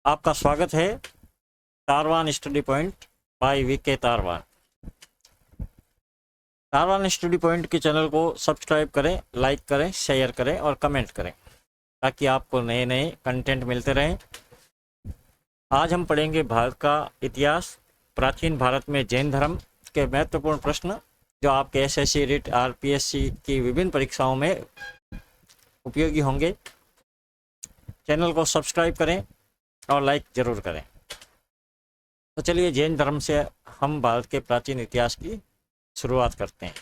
आपका स्वागत है Tarwan study point by VK Tarwan. Tarwan study point के चैनल को सब्सक्राइब करें, लाइक करें, शेयर करें और कमेंट करें ताकि आपको नए नए कंटेंट मिलते रहें। आज हम पढ़ेंगे भारत का इतिहास। प्राचीन भारत में जैन धर्म के महत्वपूर्ण प्रश्न जो आपके एसएससी, रिट, आरपीएससी की विभिन्न परीक्षाओं में उपयोगी होंगे। चैनल को सब्सक्राइब करें और लाइक जरूर करें। तो चलिए जैन धर्म से हम भारत के प्राचीन इतिहास की शुरुआत करते हैं।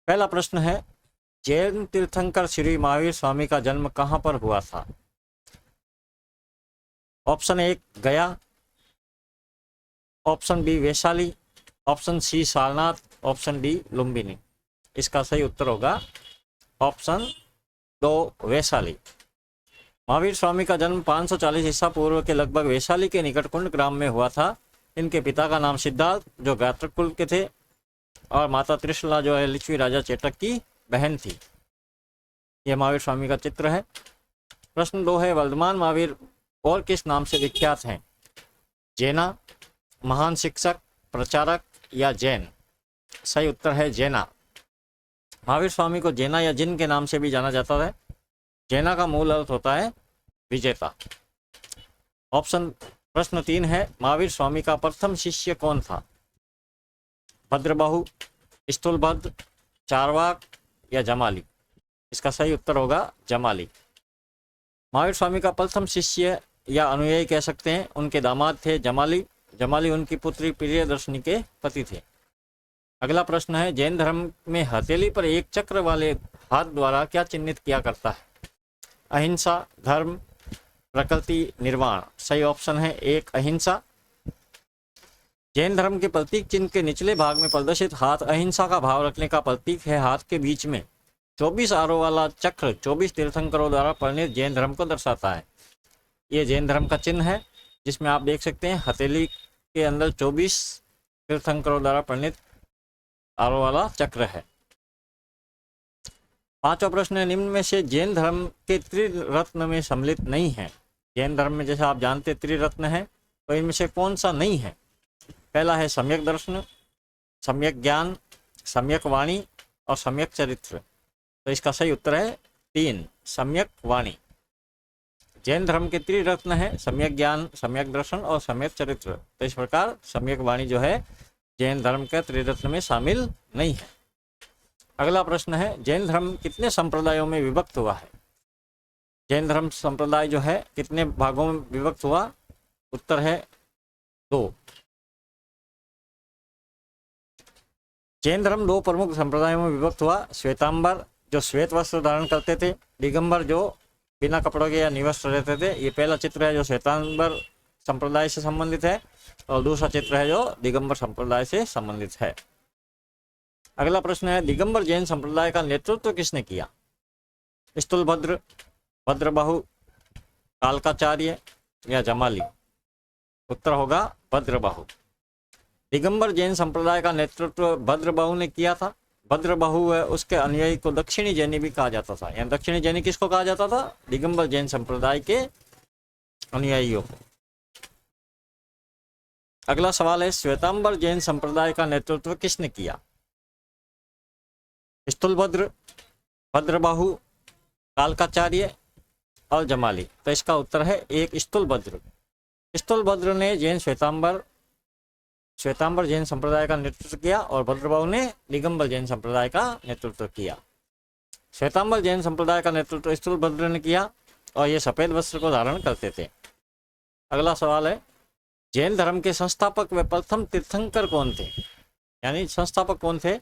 पहला प्रश्न है, जैन तीर्थंकर श्री महावीर स्वामी का जन्म कहाँ पर हुआ था? Option 1 Gaya, option B Vaishali, option C Sarnath, option D Lumbini. इसका सही उत्तर होगा ऑप्शन 2 वैशाली। महावीर स्वामी का जन्म 540 ईसा पूर्व के लगभग वैशाली के निकट कुंड ग्राम में हुआ था। इनके पिता का नाम सिद्धार्थ जो गात्रक कुल के थे और माता त्रिशला जो है लिच्छवी राजा चेटक की बहन थी। यह महावीर स्वामी का चित्र है। प्रश्न 2 है, वर्धमान महावीर और किस नाम से विख्यात हैं? जैना, महान शिक्षक, प्रचारक या जैन? सही उत्तर है जैना। महावीर स्वामी को जैना या जिन के नाम से भी जाना जाता है। जैना का मूल अर्थ होता है विजेता। प्रश्न 3 है, महावीर स्वामी का प्रथम शिष्य कौन था? भद्रबाहु, स्थूलभद्र, चारवाक या जमाली? इसका सही उत्तर होगा जमाली। महावीर स्वामी का प्रथम शिष्य या अनुयायी कह सकते हैं, उनके दामाद थे जमाली। जमाली उनकी पुत्री प्रियदर्शनी के पति थे। अगला प्रश्न है, जैन धर्म में हथेली पर एक चक्र वाले हाथ द्वारा क्या चिन्हित किया करता है? अहिंसा, धर्म, प्रकृति, निर्वाण? सही ऑप्शन है 1 अहिंसा। जैन धर्म के प्रतीक चिन्ह के निचले भाग में प्रदर्शित हाथ अहिंसा का भाव रखने का प्रतीक है। हाथ के बीच में 24 आरो वाला चक्र 24 तीर्थंकरों द्वारा परिणित जैन धर्म को दर्शाता है। ये जैन धर्म का चिन्ह है जिसमें आप देख सकते हैं हथेली के अंदर 24 तीर्थंकरों द्वारा परिणित आरो वाला चक्र है। 5वां प्रश्न है, निम्न में से जैन धर्म के त्रिरत्न में सम्मिलित नहीं है? जैन धर्म में जैसे आप जानते त्रिरत्न है, तो इनमें से कौन सा नहीं है? पहला है सम्यक दर्शन, सम्यक ज्ञान, सम्यक वाणी और सम्यक चरित्र। तो इसका सही उत्तर है 3 सम्यक वाणी। जैन धर्म के त्रिरत्न है सम्यक ज्ञान, सम्यक दर्शन और सम्यक चरित्र। तो इस प्रकार सम्यक वाणी जो है जैन धर्म के त्रिरत्न में शामिल नहीं है। अगला प्रश्न है, जैन धर्म कितने संप्रदायों में विभक्त हुआ है? जैन धर्म संप्रदाय जो है कितने भागों में विभक्त हुआ? उत्तर है 2। जैन धर्म 2 प्रमुख संप्रदायों में विभक्त हुआ। श्वेतांबर जो श्वेत वस्त्र धारण करते थे, दिगंबर जो बिना कपड़ों के या निवस्त्र रहते थे। ये पहला चित्र है जो श्वेतांबर संप्रदाय से संबंधित है और दूसरा चित्र है जो दिगंबर संप्रदाय से संबंधित है। अगला प्रश्न है, दिगंबर जैन संप्रदाय का नेतृत्व किसने किया? स्थूलभद्र, भद्रबाहु, कालकाचार्य या जमाली? उत्तर होगा भद्रबाहु। दिगंबर जैन संप्रदाय का नेतृत्व भद्रबाहु ने किया था। भद्रबाहु है उसके अनुयायी को दक्षिणी जैनी भी कहा जाता था। यानी दक्षिणी जैनी किसको कहा जाता था? दिगंबर जैन संप्रदाय के अनुयायियों को। अगला सवाल है, श्वेतांबर जैन संप्रदाय का नेतृत्व किसने किया? स्थूलभद्र, भद्रबाहु, कालकाचार्य और जमाली? तो इसका उत्तर है 1 स्थूलभद्र। स्थूलभद्र ने श्वेतांबर जैन संप्रदाय का नेतृत्व किया और भद्रबाहु ने दिगंबर जैन संप्रदाय का नेतृत्व किया। श्वेतांबर जैन संप्रदाय का नेतृत्व स्थूलभद्र ने किया और ये सफेद वस्त्र को धारण करते थे। अगला सवाल है, जैन धर्म के संस्थापक व प्रथम तीर्थंकर कौन थे? यानी संस्थापक कौन थे?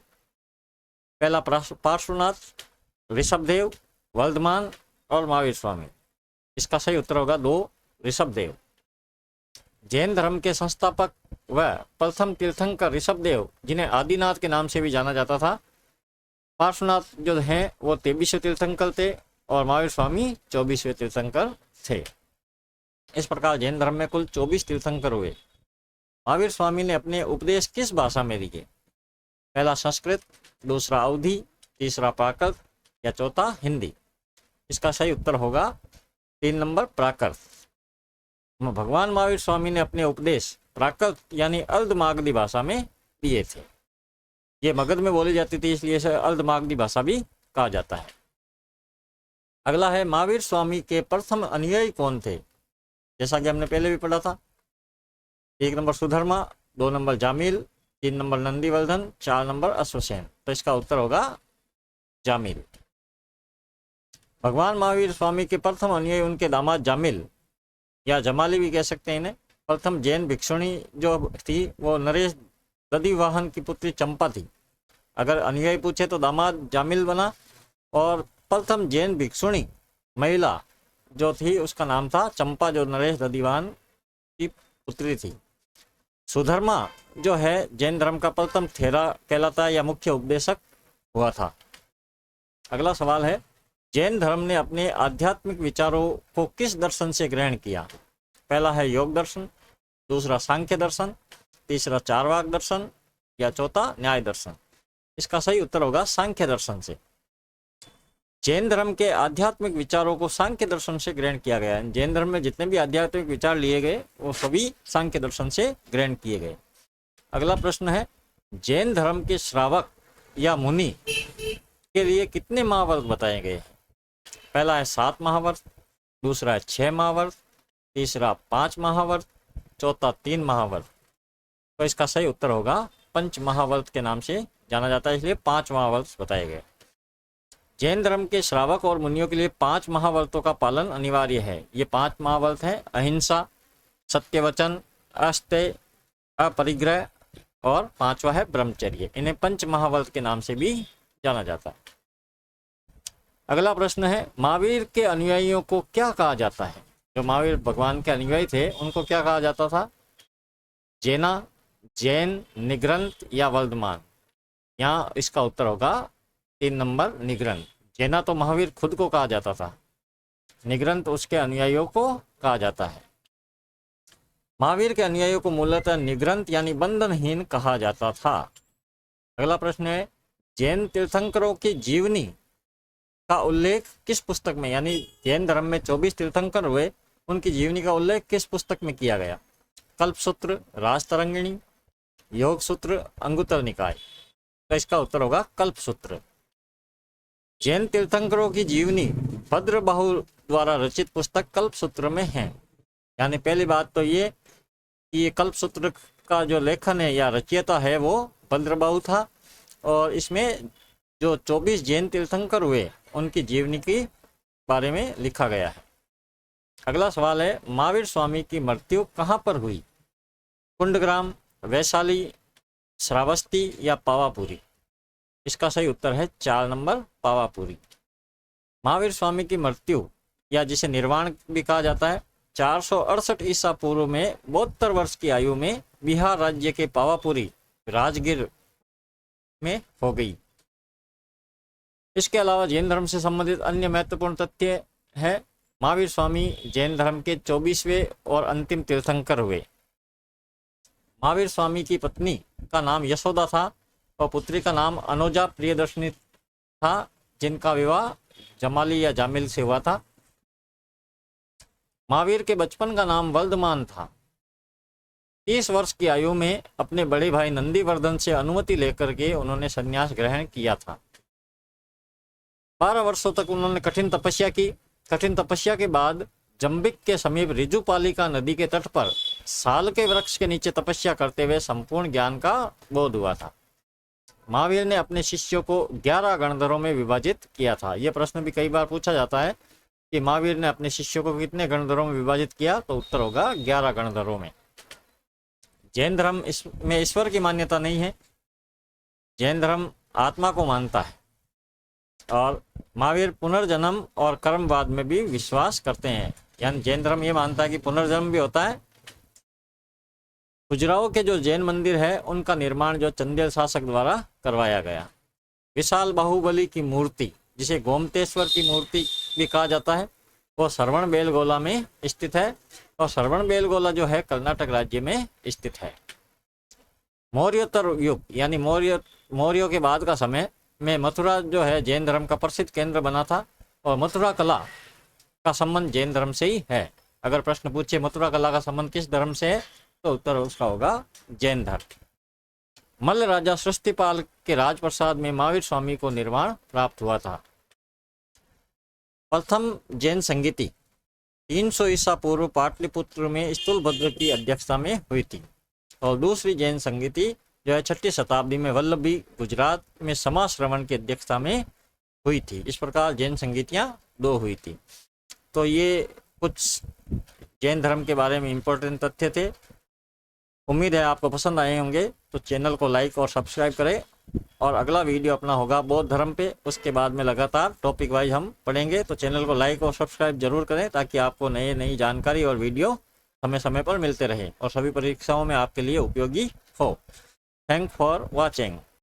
पहला पार्श्वनाथ, ऋषभदेव, वर्धमान और महावीर स्वामी? इसका सही उत्तर होगा 2 ऋषभदेव। जैन धर्म के संस्थापक व प्रथम तीर्थंकर ऋषभदेव, जिन्हें आदिनाथ के नाम से भी जाना जाता था। पार्श्वनाथ जो हैं वो 23वें तीर्थंकर थे और महावीर स्वामी 24वें तीर्थंकर थे। इस प्रकार जैन धर्म में कुल 24 तीर्थंकर हुए। महावीर स्वामी ने अपने उपदेश किस भाषा में दिए? पहला संस्कृत, दूसरा अवधी, तीसरा प्राकृत या चौथा हिंदी। इसका सही उत्तर होगा 3 नंबर प्राकृत। भगवान महावीर स्वामी ने अपने उपदेश प्राकृत यानी अर्धमागधी भाषा में दिए थे। ये मगध में बोली जाती थी, इसलिए इसे अर्धमागधी भाषा भी कहा जाता है। अगला है महावीर स्वामी के प्रथम अनुयायी कौन थे? जैसा कि हमने पहले भी पढ़ा था। 1 number Sudharma, 2 number Jamil, 3 number Nandivardhan, 4 number Ashvasena. तो इसका उत्तर होगा जामिल। भगवान महावीर स्वामी के प्रथम अनुयायी उनके दामाद जामिल या जमाली भी कह सकते हैं इन्हें। प्रथम जैन भिक्षुणी जो थी वो नरेश दधिवाहन की पुत्री चंपा थी। अगर अनुयायी पूछे तो दामाद जामिल बना। और प्रथम जैन भिक्षुणी महिला जो थी उसका नाम था चंपा, जो नरेश दधिवाहन की पुत्री थी। सुधर्मा जो है जैन धर्म का प्रथम थेरा कहलाता है या मुख्य उपदेशक हुआ था। अगला सवाल है, जैन धर्म ने अपने आध्यात्मिक विचारों को किस दर्शन से ग्रहण किया? पहला है योग दर्शन, दूसरा सांख्य दर्शन, तीसरा चारवाक दर्शन या चौथा न्याय दर्शन। इसका सही उत्तर होगा सांख्य दर्शन से। जैन धर्म के आध्यात्मिक विचारों को सांख्य दर्शन से ग्रहण किया गया है। जैन धर्म में जितने भी आध्यात्मिक विचार लिए गए वो सभी सांख्य दर्शन से ग्रहण किए गए। अगला प्रश्न है, जैन धर्म के श्रावक या मुनि के लिए कितने महाव्रत बताए गए? पहला है 7 महाव्रत, दूसरा है 6 महाव्रत, तीसरा 5 महाव्रत, चौथा 3 महाव्रत। तो इसका सही उत्तर होगा पंच महाव्रत के नाम से जाना जाता है, इसलिए 5 महाव्रत बताए गए। जैन धर्म के श्रावक और मुनियों के लिए 5 महाव्रतों का पालन अनिवार्य है। ये 5 महाव्रत है अहिंसा, सत्यवचन, अस्तेय, अपरिग्रह और 5वां है ब्रह्मचर्य। इन्हें पंच महाव्रत के नाम से भी जाना जाता है। अगला प्रश्न है, महावीर के अनुयायियों को क्या कहा जाता है? जो महावीर भगवान के अनुयायी थे उनको क्या कहा जाता था? जैना, जैन, निग्रंथ या वर्धमान। यहाँ इसका उत्तर होगा 3 नंबर निग्रंथ। जैना तो महावीर खुद को कहा जाता था, निग्रंथ उसके अनुयायियों को कहा जाता है। महावीर के अनुयायियों को मूलतः निग्रंथ यानी बंधनहीन कहा जाता था। अगला प्रश्न है, जैन तीर्थंकरों की जीवनी का उल्लेख किस पुस्तक में, यानी जैन धर्म में 24 तीर्थंकर हुए, उनकी जीवनी का उल्लेख किस पुस्तक में किया गया? कल्पसूत्र, राजतरंगिणी, योग सूत्र, अंगुत्तर निकाय। तो इसका उत्तर होगा कल्पसूत्र। जैन तीर्थंकरों की जीवनी भद्रबाहु द्वारा रचित पुस्तक कल्पसूत्र में है। यानी पहली बात तो ये कि ये कल्पसूत्र का जो लेखन है या रचयिता है वो भद्रबाहु था, और इसमें जो 24 जैन तीर्थंकर हुए उनकी जीवनी के बारे में लिखा गया है। अगला सवाल है, महावीर स्वामी की मृत्यु कहाँ पर हुई? कुंडग्राम, वैशाली, श्रावस्ती या पावापुरी। इसका सही उत्तर है 4 नंबर पावापुरी। महावीर स्वामी की मृत्यु या जिसे निर्वाण भी कहा जाता है 468 ईसा पूर्व में 72 वर्ष की आयु में बिहार राज्य के पावापुरी राजगीर में हो गई। इसके अलावा जैन धर्म से संबंधित अन्य महत्वपूर्ण तथ्य है, महावीर स्वामी जैन धर्म के 24वें और अंतिम तीर्थंकर हुए। महावीर स्वामी की पत्नी का नाम यशोदा था और पुत्री का नाम अनुजा प्रियदर्शनी था, जिनका विवाह जमाली या जामिल से हुआ था। महावीर के बचपन का नाम वर्धमान था। 30 वर्ष की आयु में अपने बड़े भाई नंदीवर्धन से अनुमति लेकर के उन्होंने संन्यास ग्रहण किया था। 12 वर्षों तक उन्होंने कठिन तपस्या की। कठिन तपस्या के बाद जंबिक के समीप ऋजुपालिका नदी के तट पर साल के वृक्ष के नीचे तपस्या करते हुए संपूर्ण ज्ञान का बोध हुआ था। महावीर ने अपने शिष्यों को 11 गणधरों में विभाजित किया था। यह प्रश्न भी कई बार पूछा जाता है कि महावीर ने अपने शिष्यों को कितने गणधरों में विभाजित किया, तो उत्तर होगा 11 गणधरों में। जैन धर्म इसमें ईश्वर की मान्यता नहीं है। जैन धर्म आत्मा को मानता है और महावीर पुनर्जन्म और कर्मवाद में भी विश्वास करते हैं। यानी जैन धर्म ये मानता है कि पुनर्जन्म भी होता है। खजुराहो के जो जैन मंदिर है उनका निर्माण जो चंदेल शासक द्वारा करवाया गया। विशाल बाहुबली की मूर्ति, जिसे गोमतेश्वर की मूर्ति भी कहा जाता है, वो श्रवण बेलगोला में स्थित है और श्रवण बेलगोला जो है कर्नाटक राज्य में स्थित है। मौर्योत्तर युग यानी मौर्यों के बाद का समय में मथुरा जो है जैन धर्म का प्रसिद्ध केंद्र बना था और मथुरा कला का संबंध जैन धर्म से ही है। अगर प्रश्न पूछे मथुरा कला का संबंध किस धर्म से है तो उत्तर उसका होगा जैन धर्म। मल्ल राजा सृष्टिपाल के राजप्रसाद में महावीर स्वामी को निर्वाण प्राप्त हुआ था। प्रथम जैन संगीति 300 ईसा पूर्व पाटलिपुत्र में स्थूलभद्र की अध्यक्षता में हुई थी और दूसरी जैन संगीति जो है 6ठी शताब्दी में वल्लभी गुजरात में समाज श्रवण की अध्यक्षता में हुई थी। इस प्रकार जैन संगीतियाँ 2 हुई थी। तो ये कुछ जैन धर्म के बारे में इम्पोर्टेंट तथ्य थे। उम्मीद है आपको पसंद आए होंगे। तो चैनल को लाइक और सब्सक्राइब करें और अगला वीडियो अपना होगा बौद्ध धर्म पे। उसके बाद में लगातार टॉपिक वाइज हम पढ़ेंगे। तो चैनल को लाइक और सब्सक्राइब जरूर करें ताकि आपको नई जानकारी और वीडियो समय समय पर मिलते रहे और सभी परीक्षाओं में आपके लिए उपयोगी हो। Thank for watching.